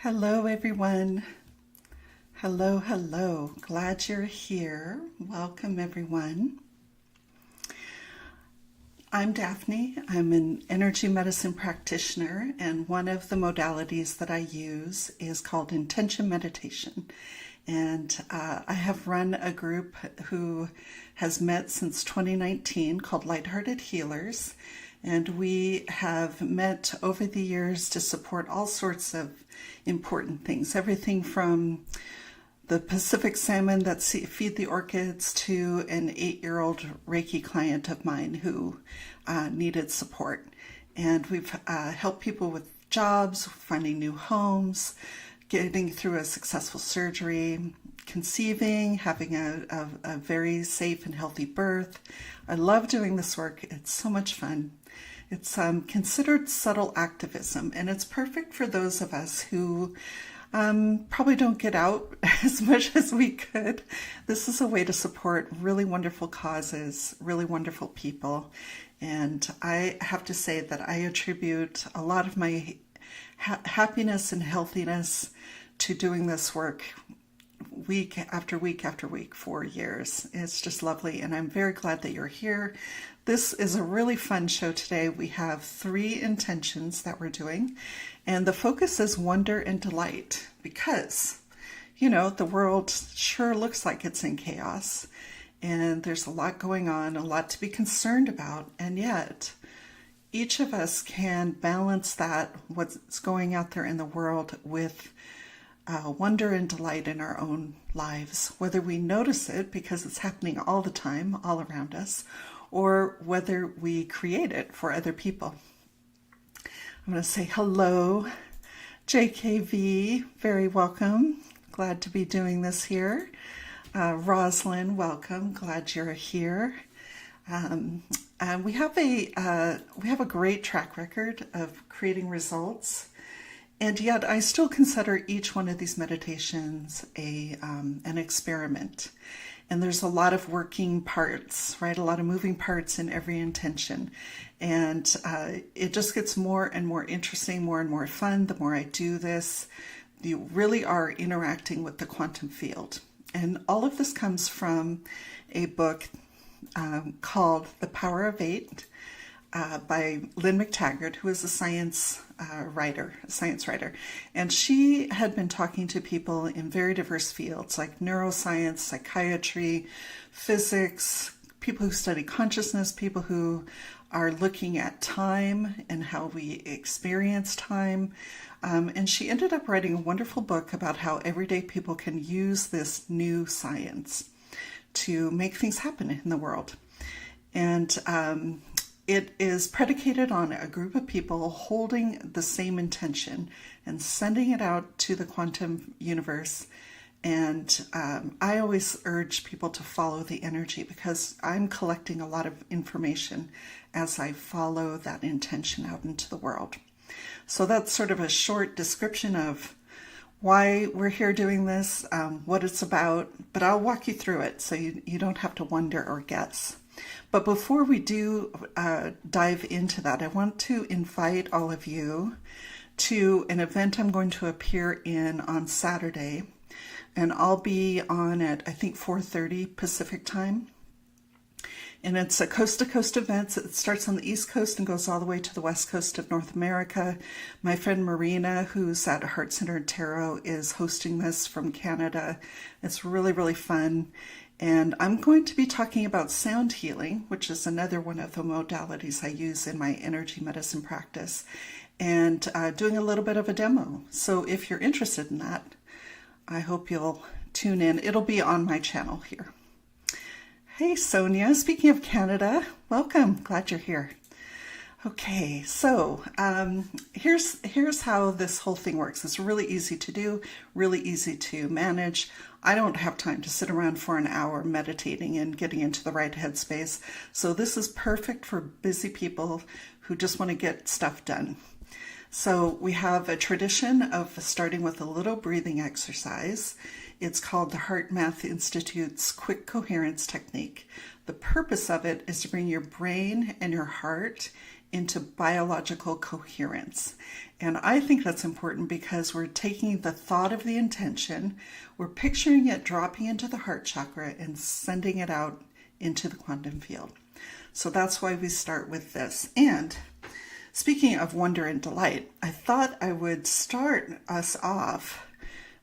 Hello, everyone. Hello. Glad you're here. Welcome, everyone. I'm Daphne. I'm an energy medicine practitioner, and one of the modalities that I use is called intention meditation. And I have run a group who has met since 2019 called Lighthearted Healers. And we have met over the years to support all sorts of important things. Everything from the Pacific salmon that feed the orchids to an 8-year-old Reiki client of mine who needed support. And we've helped people with jobs, finding new homes, getting through a successful surgery, conceiving, having a very safe and healthy birth. I love doing this work. It's so much fun. It's considered subtle activism, and it's perfect for those of us who probably don't get out as much as we could. This is a way to support really wonderful causes, really wonderful people. And I have to say that I attribute a lot of my happiness and healthiness to doing this work week after week after week for years. It's just lovely, and I'm very glad that you're here. This is a really fun show today. We have 3 intentions that we're doing, and the focus is wonder and delight because, you know, the world sure looks like it's in chaos, and there's a lot going on, a lot to be concerned about, and yet each of us can balance that, what's going out there in the world, with wonder and delight in our own lives, whether we notice it because it's happening all the time, all around us, or whether we create it for other people. I'm going to say hello, JKV, very welcome. Glad to be doing this here. Rosalind, welcome. Glad you're here. And we have a great track record of creating results. And yet I still consider each one of these meditations an experiment. And there's a lot of working parts, right? A lot of moving parts in every intention. And it just gets more and more interesting, more and more fun. The more I do this, you really are interacting with the quantum field. And all of this comes from a book called The Power of 8 by Lynne McTaggart, who is a science writer. And she had been talking to people in very diverse fields like neuroscience, psychiatry, physics, people who study consciousness, people who are looking at time and how we experience time. And she ended up writing a wonderful book about how everyday people can use this new science to make things happen in the world. And it is predicated on a group of people holding the same intention and sending it out to the quantum universe. And I always urge people to follow the energy because I'm collecting a lot of information as I follow that intention out into the world. So that's sort of a short description of why we're here doing this, what it's about, but I'll walk you through it so you don't have to wonder or guess. But before we do dive into that, I want to invite all of you to an event I'm going to appear in on Saturday. And I'll be on at, I think, 4:30 Pacific time. And it's a coast-to-coast event. It starts on the East Coast and goes all the way to the West Coast of North America. My friend Marina, who's at Heart Centered Tarot, is hosting this from Canada. It's really, really fun. And I'm going to be talking about sound healing, which is another one of the modalities I use in my energy medicine practice, and doing a little bit of a demo. So if you're interested in that, I hope you'll tune in. It'll be on my channel here. Hey, Sonia, speaking of Canada, welcome. Glad you're here. Okay, so here's how this whole thing works. It's really easy to do, really easy to manage. I don't have time to sit around for an hour meditating and getting into the right headspace. So this is perfect for busy people who just want to get stuff done. So we have a tradition of starting with a little breathing exercise. It's called the Heart Math Institute's Quick Coherence Technique. The purpose of it is to bring your brain and your heart into biological coherence. And I think that's important because we're taking the thought of the intention, we're picturing it dropping into the heart chakra and sending it out into the quantum field. So that's why we start with this. And speaking of wonder and delight, I thought I would start us off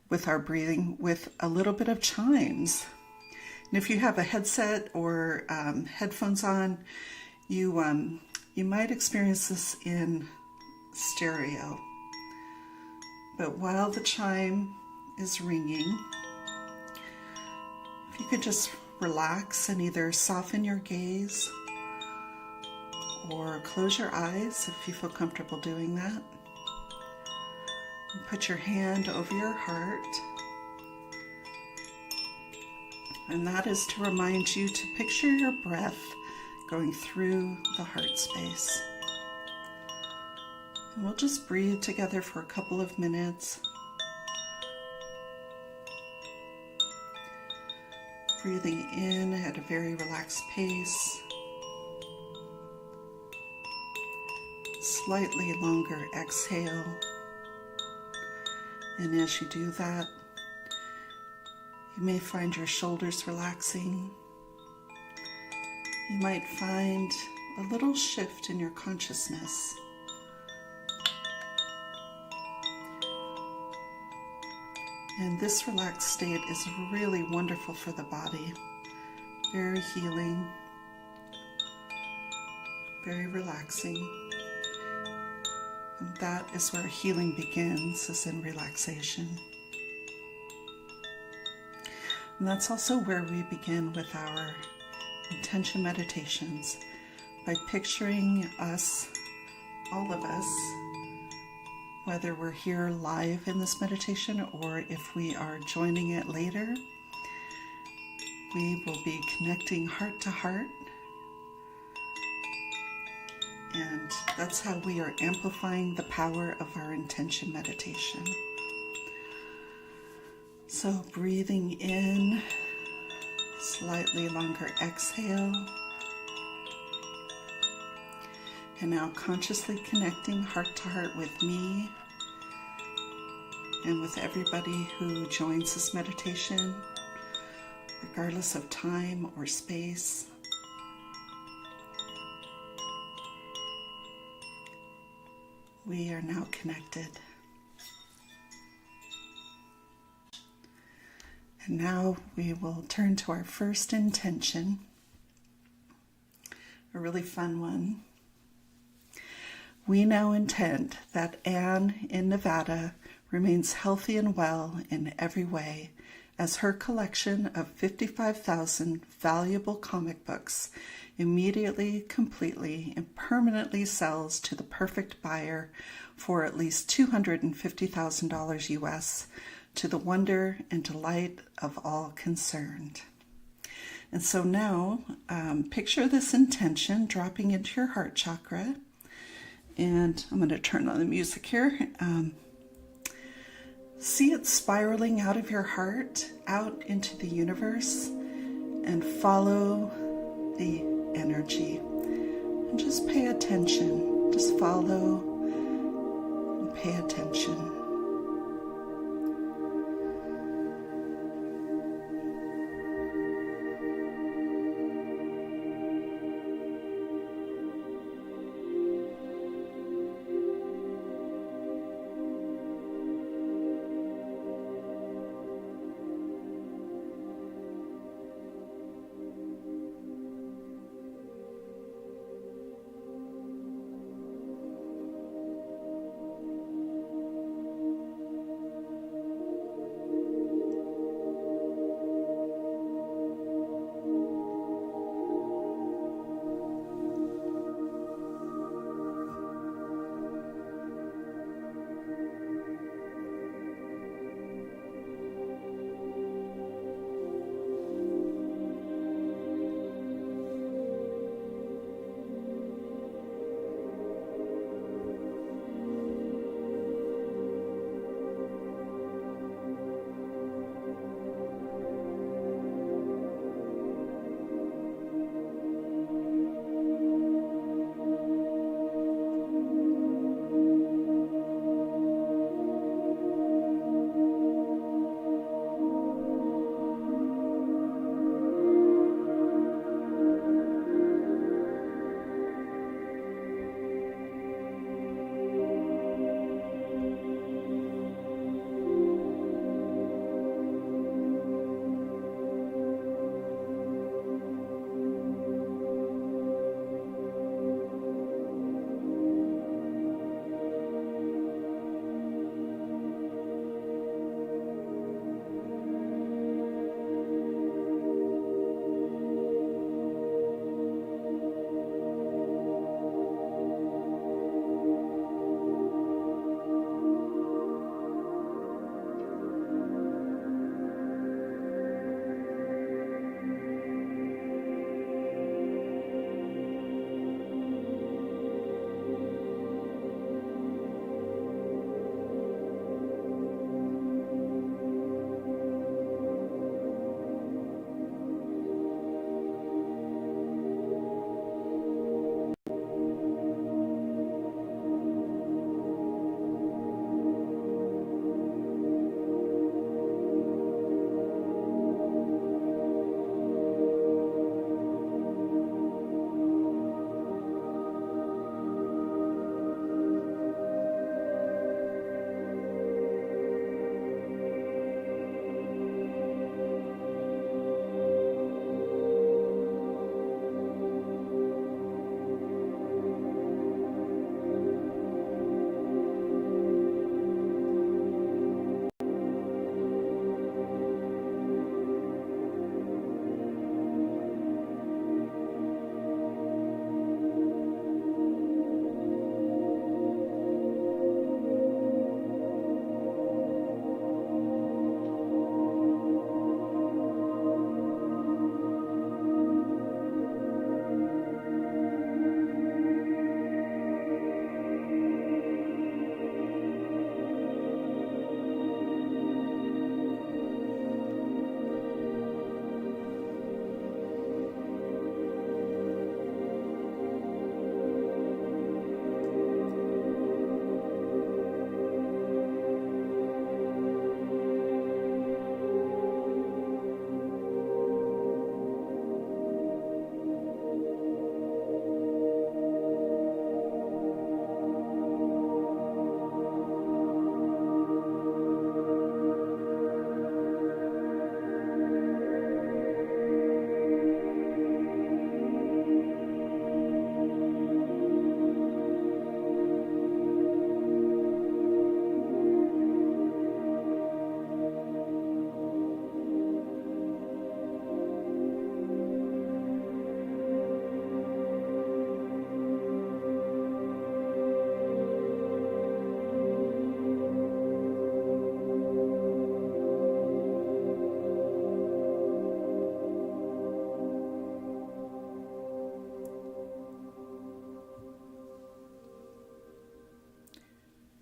with our breathing with a little bit of chimes. And if you have a headset or headphones on, you might experience this in stereo. But while the chime is ringing, if you could just relax and either soften your gaze or close your eyes if you feel comfortable doing that. And put your hand over your heart. And that is to remind you to picture your breath going through the heart space. And we'll just breathe together for a couple of minutes. Breathing in at a very relaxed pace. Slightly longer exhale. And as you do that, you may find your shoulders relaxing. You might find a little shift in your consciousness. And this relaxed state is really wonderful for the body. Very healing, very relaxing. And that is where healing begins, is in relaxation. And that's also where we begin with our intention meditations, by picturing us, all of us, whether we're here live in this meditation or if we are joining it later. We will be connecting heart to heart. And that's how we are amplifying the power of our intention meditation. So breathing in, slightly longer exhale. And now consciously connecting heart to heart with me and with everybody who joins this meditation, regardless of time or space. We are now connected. And now we will turn to our first intention, a really fun one. We now intend that Anne in Nevada remains healthy and well in every way, as her collection of 55,000 valuable comic books immediately, completely, and permanently sells to the perfect buyer for at least $250,000 US, to the wonder and delight of all concerned. And so now, picture this intention dropping into your heart chakra. And I'm going to turn on the music here. See it spiraling out of your heart, out into the universe, and follow the energy. And just pay attention. Just follow and pay attention.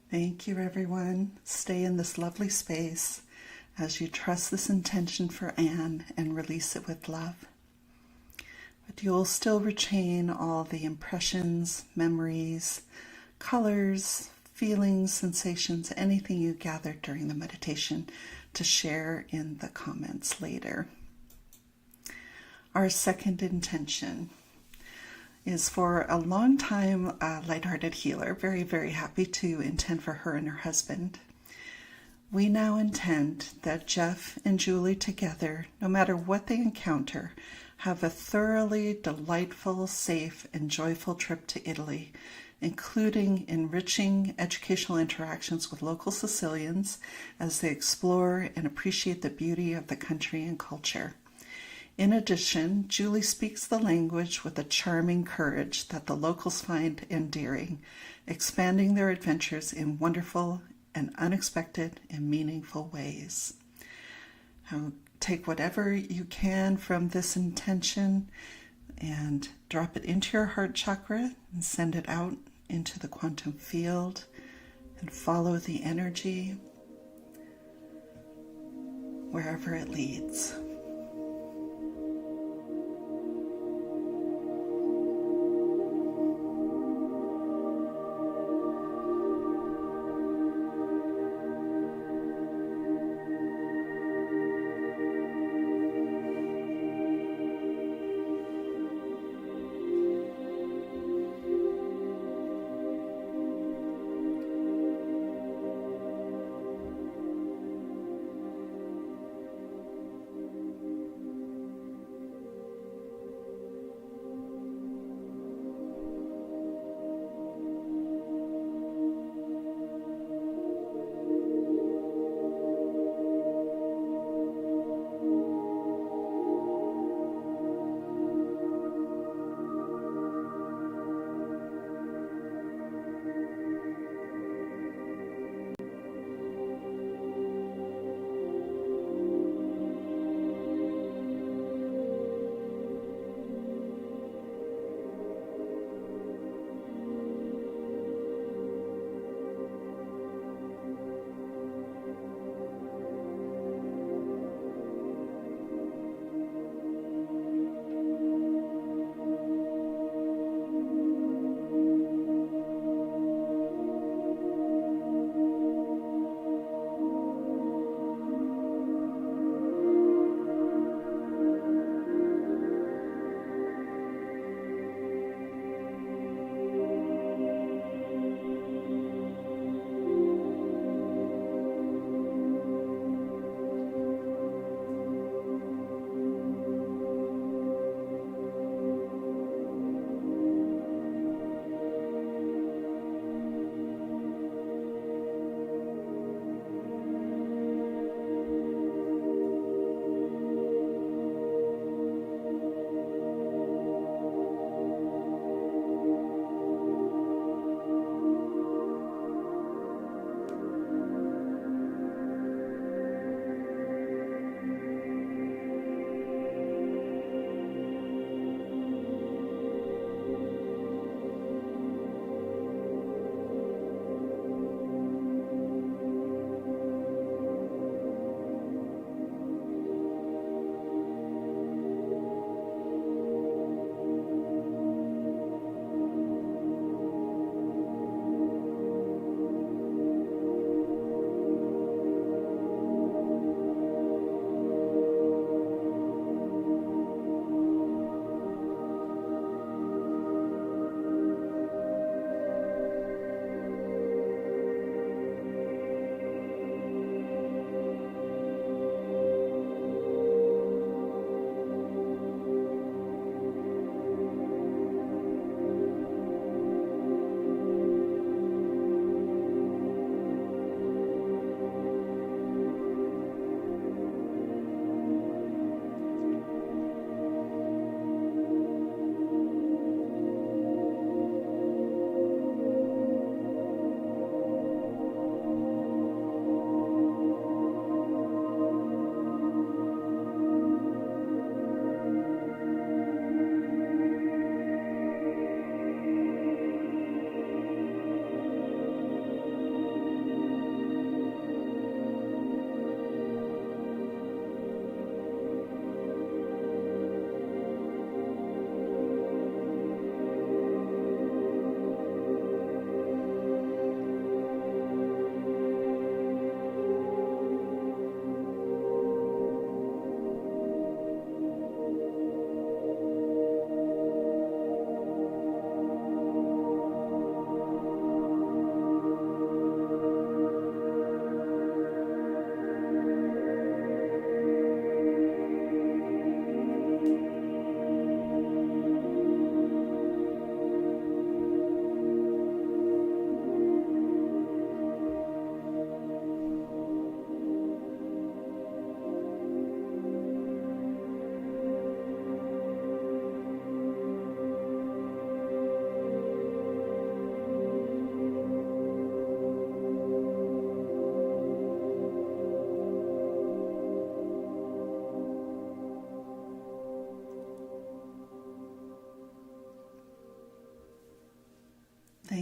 Thank you, everyone. Stay in this lovely space as you trust this intention for Anne and release it with love. But you'll still retain all the impressions, memories, colors, feelings, sensations, anything you gathered during the meditation to share in the comments later. Our second intention is for a long-time Lighthearted Healer, very, very happy to intend for her and her husband. We now intend that Jeff and Julie together, no matter what they encounter, have a thoroughly delightful, safe, and joyful trip to Italy, including enriching educational interactions with local Sicilians as they explore and appreciate the beauty of the country and culture. In addition, Julie speaks the language with a charming courage that the locals find endearing, expanding their adventures in wonderful and unexpected and meaningful ways. Now, take whatever you can from this intention and drop it into your heart chakra and send it out into the quantum field and follow the energy wherever it leads.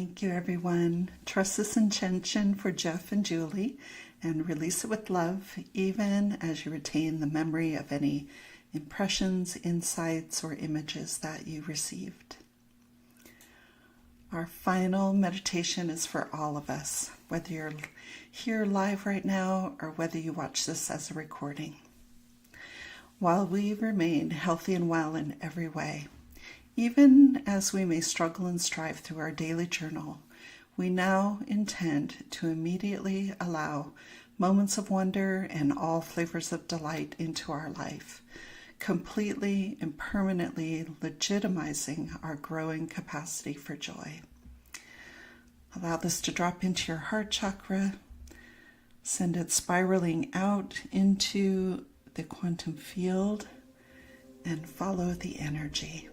Thank you, everyone. Trust this intention for Jeff and Julie and release it with love, even as you retain the memory of any impressions, insights, or images that you received. Our final meditation is for all of us, whether you're here live right now or whether you watch this as a recording. While we remain healthy and well in every way, even as we may struggle and strive through our daily journal, we now intend to immediately allow moments of wonder and all flavors of delight into our life, completely and permanently legitimizing our growing capacity for joy. Allow this to drop into your heart chakra, send it spiraling out into the quantum field, and follow the energy.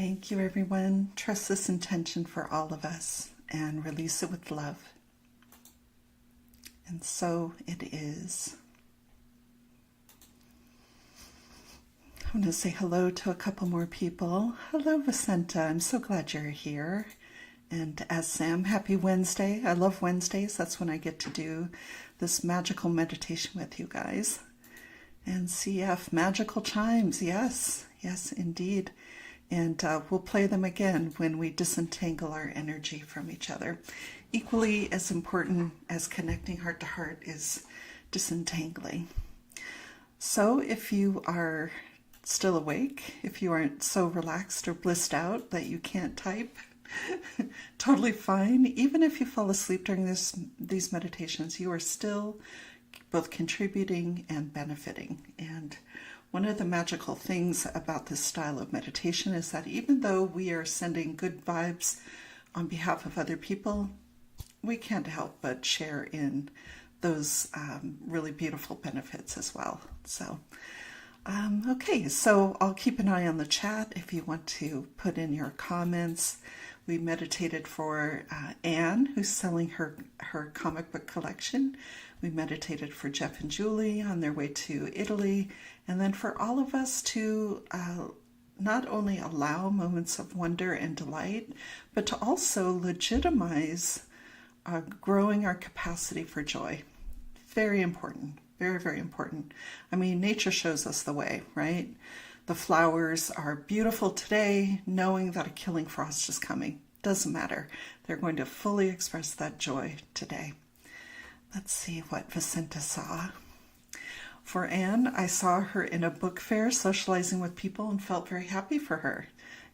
Thank you, everyone. Trust this intention for all of us and release it with love. And so it is. I'm going to say hello to a couple more people. Hello, Vicenta. I'm so glad you're here. And as Sam, happy Wednesday. I love Wednesdays. That's when I get to do this magical meditation with you guys. And CF, magical chimes. Yes, yes, indeed. And we'll play them again when we disentangle our energy from each other. Equally as important as connecting heart to heart is disentangling. So if you are still awake, if you aren't so relaxed or blissed out that you can't type, totally fine. Even if you fall asleep during these meditations, you are still both contributing and benefiting. And one of the magical things about this style of meditation is that even though we are sending good vibes on behalf of other people, we can't help but share in those really beautiful benefits as well. So, okay, so I'll keep an eye on the chat if you want to put in your comments. We meditated for Anne, who's selling her comic book collection. We meditated for Jeff and Julie on their way to Italy. And then for all of us to not only allow moments of wonder and delight, but to also legitimize growing our capacity for joy. Very important. Very, very important. I mean, nature shows us the way, right? The flowers are beautiful today, knowing that a killing frost is coming. Doesn't matter. They're going to fully express that joy today. Let's see what Vicenta saw. For Anne, I saw her in a book fair socializing with people and felt very happy for her.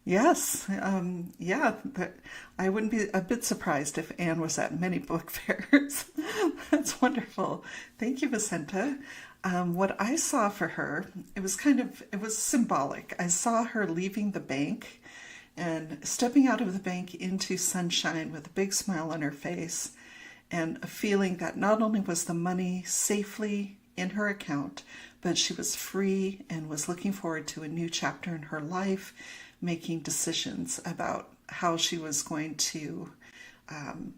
Yes, yeah, I wouldn't be a bit surprised if Anne was at many book fairs. That's wonderful. Thank you, Vicenta. What I saw for her, it was symbolic. I saw her leaving the bank and stepping out of the bank into sunshine with a big smile on her face and a feeling that not only was the money safely in her account, but she was free and was looking forward to a new chapter in her life, making decisions about how she was going to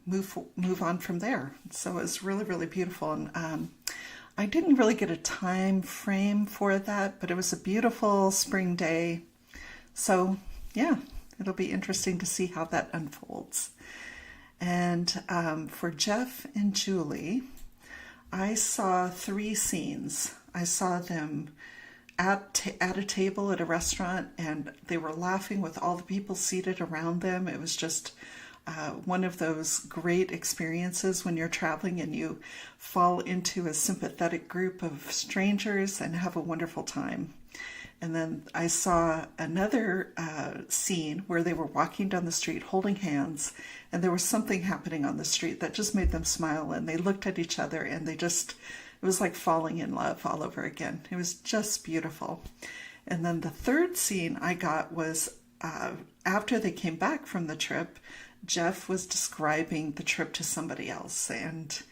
move on from there. So it was really, really beautiful. And I didn't really get a time frame for that, but it was a beautiful spring day. So yeah, it'll be interesting to see how that unfolds. And for Jeff and Julie, I saw 3 scenes. I saw them at a table at a restaurant, and they were laughing with all the people seated around them. It was just one of those great experiences when you're traveling and you fall into a sympathetic group of strangers and have a wonderful time. And then I saw another scene where they were walking down the street holding hands, and there was something happening on the street that just made them smile, and they looked at each other and it was like falling in love all over again. It was just beautiful. And then the third scene I got was after they came back from the trip, Jeff was describing the trip to somebody else, and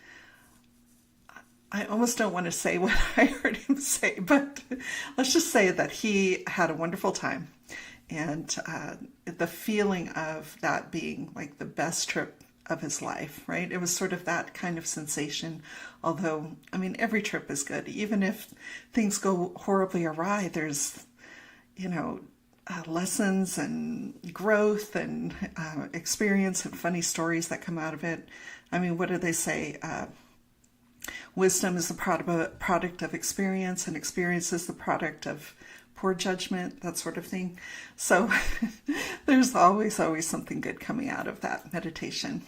I almost don't want to say what I heard him say, but let's just say that he had a wonderful time. And the feeling of that being like the best trip of his life, right? It was sort of that kind of sensation. Although, I mean, every trip is good. Even if things go horribly awry, there's, lessons and growth and experience and funny stories that come out of it. I mean, what do they say? Wisdom is the product of experience, and experience is the product of poor judgment, that sort of thing. So there's always something good coming out of that meditation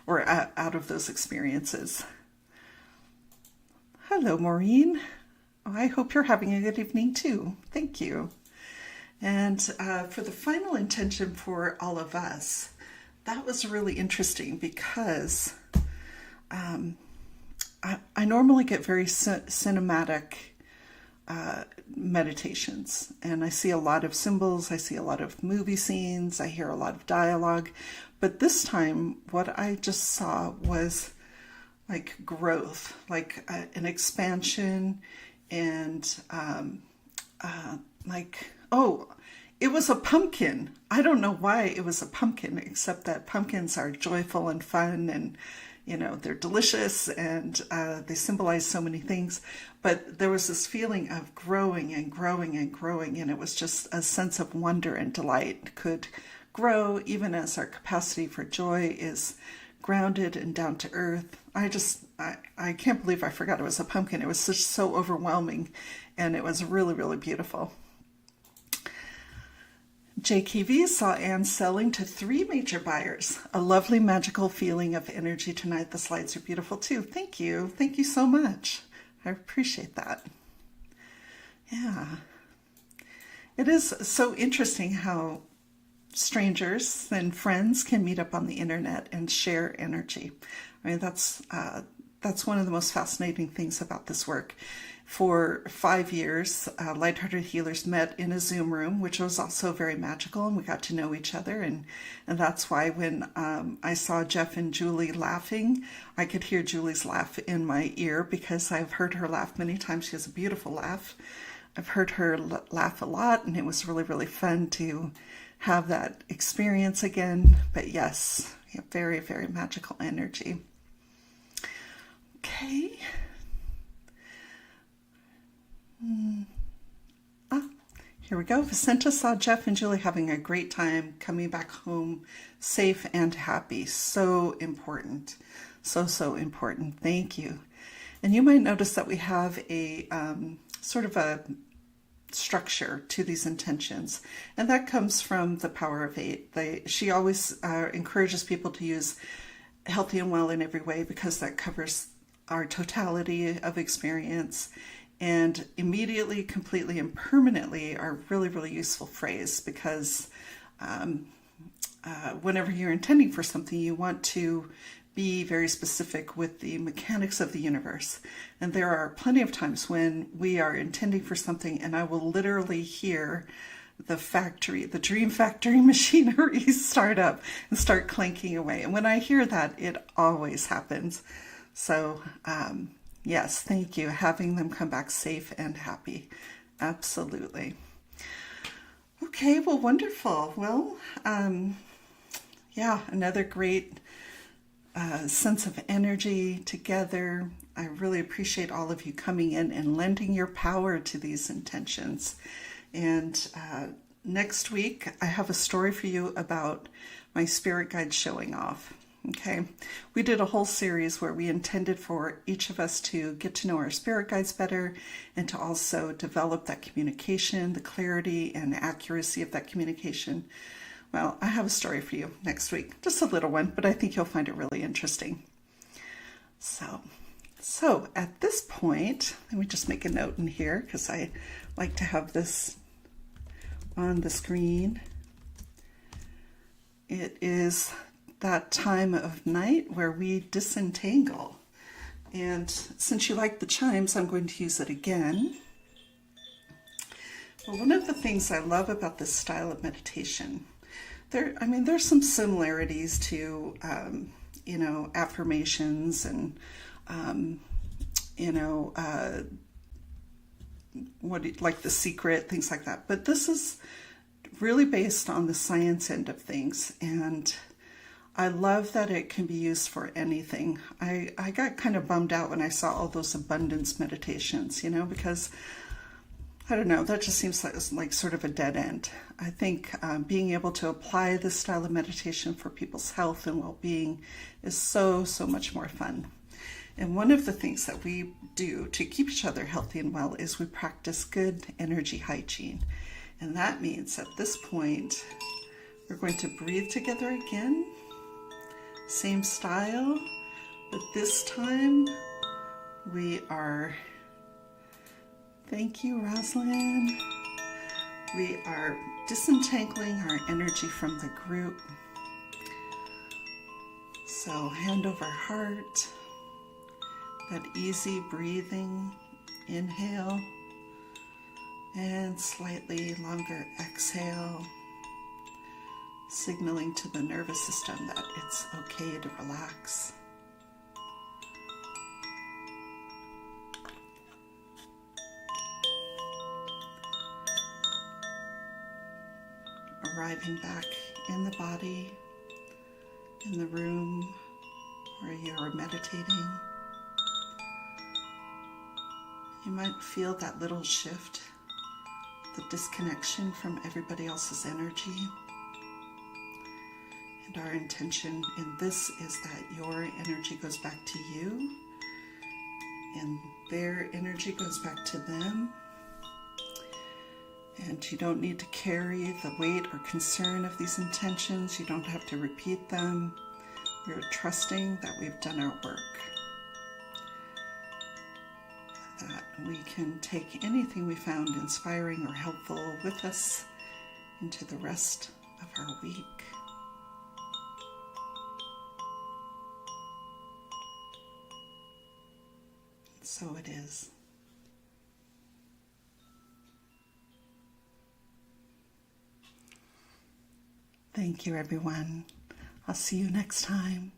or out of those experiences. Hello, Maureen. I hope you're having a good evening too. Thank you. And for the final intention for all of us, that was really interesting because I normally get very cinematic meditations, and I see a lot of symbols, I see a lot of movie scenes, I hear a lot of dialogue, but this time what I just saw was like growth, like an expansion, and It was a pumpkin. I don't know why it was a pumpkin, except that pumpkins are joyful and fun, and they're delicious, and they symbolize so many things. But there was this feeling of growing and growing and growing, and it was just a sense of wonder and delight could grow even as our capacity for joy is grounded and down to earth. I can't believe I forgot it was a pumpkin. It was just so overwhelming, and it was really, really beautiful. JKV saw Anne selling to 3 major buyers. A lovely magical feeling of energy tonight. The slides are beautiful too. Thank you. Thank you so much. I appreciate that. Yeah. It is so interesting how strangers and friends can meet up on the internet and share energy. I mean, that's one of the most fascinating things about this work. For 5 years, Lighthearted Healers met in a Zoom room, which was also very magical, and we got to know each other. And that's why when I saw Jeff and Julie laughing, I could hear Julie's laugh in my ear because I've heard her laugh many times. She has a beautiful laugh. I've heard her laugh a lot, and it was really, really fun to have that experience again. But yes, very, very magical energy. Okay. Here we go. Vicenta saw Jeff and Julie having a great time coming back home safe and happy. So important. So important. Thank you. And you might notice that we have a sort of a structure to these intentions, and that comes from the Power of 8. She always encourages people to use healthy and well in every way because that covers our totality of experience. And immediately, completely, and permanently are really, really useful phrase because whenever you're intending for something, you want to be very specific with the mechanics of the universe. And there are plenty of times when we are intending for something and I will literally hear the dream factory machinery start up and start clanking away. And when I hear that, it always happens. So, yes, thank you. Having them come back safe and happy. Absolutely. Okay, well, wonderful. Well, yeah, another great sense of energy together. I really appreciate all of you coming in and lending your power to these intentions. And next week, I have a story for you about my spirit guide showing off. Okay, we did a whole series where we intended for each of us to get to know our spirit guides better and to also develop that communication, the clarity and accuracy of that communication. Well, I have a story for you next week, just a little one, but I think you'll find it really interesting. So at this point, let me just make a note in here because I like to have this on the screen. It is that time of night where we disentangle. And since you like the chimes, I'm going to use it again. Well, one of the things I love about this style of meditation, there's some similarities to, affirmations and, like The Secret, things like that. But this is really based on the science end of things, and I love that it can be used for anything. I got kind of bummed out when I saw all those abundance meditations, because I don't know, that just seems like sort of a dead end. I think being able to apply this style of meditation for people's health and well-being is so much more fun. And one of the things that we do to keep each other healthy and well is we practice good energy hygiene. And that means at this point, we're going to breathe together again. Same style, but this time we are, thank you, Rosalind. We are disentangling our energy from the group. So hand over heart, that easy breathing, inhale, and slightly longer exhale, signaling to the nervous system that it's okay to relax. arriving back in the body, in the room where you're meditating. You might feel that little shift, the disconnection from everybody else's energy. And our intention in this is that your energy goes back to you, and their energy goes back to them. And you don't need to carry the weight or concern of these intentions. You don't have to repeat them. We're trusting that we've done our work. That we can take anything we found inspiring or helpful with us into the rest of our week. So it is. Thank you, everyone. I'll see you next time.